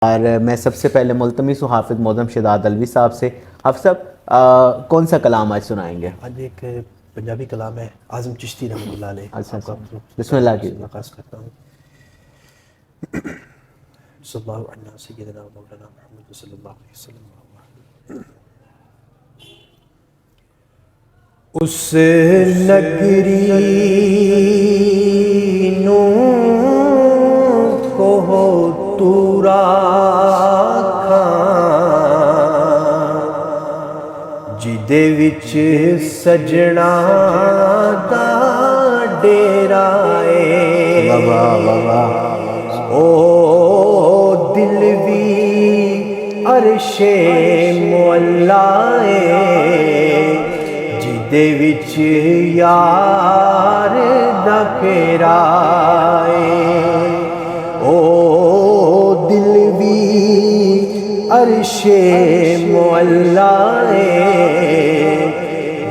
और मैं सबसे पहले मुल्तमिस हूँ हाफिज़ मौज़म शहजाद अलवी साहब से। हाफिज़ साहब कौन सा कलाम आज सुनाएंगे? आज एक पंजाबी कलाम है आज़म चिश्ती रहमतुल्लाह अलैह। अच्छा आपका बिस्मिल्लाह कीजिए। आगाज़ करता हूँ। सल्लल्लाहु अलैहि सय्यदना व मौलाना मुहम्मद सल्लल्लाहु अलैहि वसल्लम। उस नगरी नूं को तूरा जिदे विच सजना दा डेरा है। ओ दिल भी अरशे मुअल्ला है जिदे विच यार दा फेरा है। ओ दिल भी अरशे मुअल्ला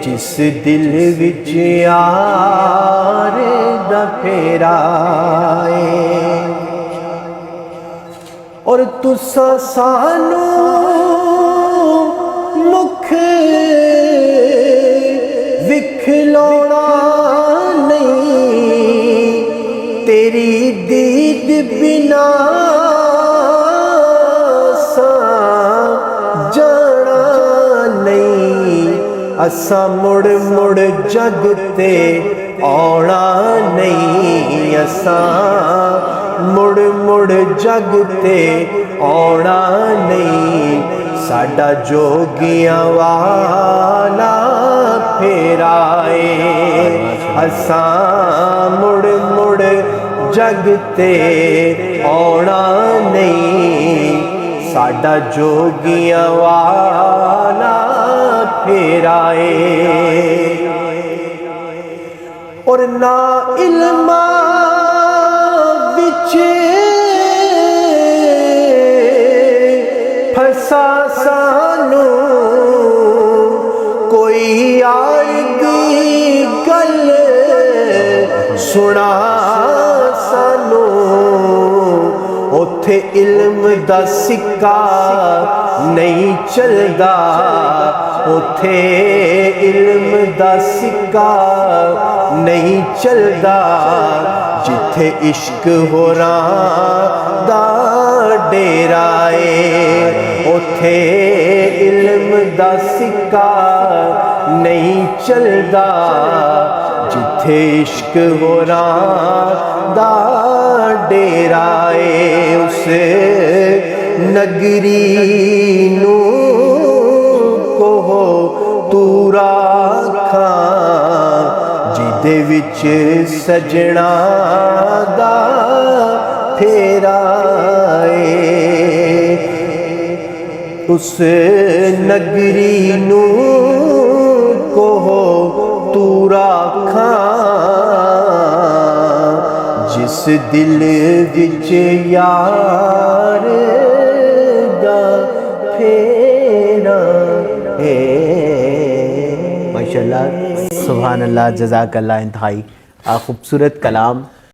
जिस दिल विच यार दा फेरा है। और तुसा सानू मुख विखलाउणा नहीं तेरी दीद बिना असा मुड़ मुड़ जग ते आना नहीं। असा मुड़ मुड़ जग ते आना नहीं साडा जोगियां वाला फेरा है। असा मुड़ मुड़ जग ते आना नहीं साडा जोगियां वाला फेराए। और ना इल्मा विच फसा सानू कोई यार दी गल सुना सानू उथे इल्म दा सिक्का नहीं चलदा। उथे इल्म दा सिक्का नहीं चलदा जिथे इश्क होरां दा डेरा है। उथे इल्म दा सिक्का नहीं चलदा जिथे इश्क होरां दा डेरा है। उस नगरी नूं को तूरा जिदे विच सजना दा फेरा है। उस नगरी नूं को तूरा जिस दिल विच यार दा फेरा है। माशाल्लाह सुभान अल्लाह जज़ाकल्लाह। इंतहाई खूबसूरत कलाम।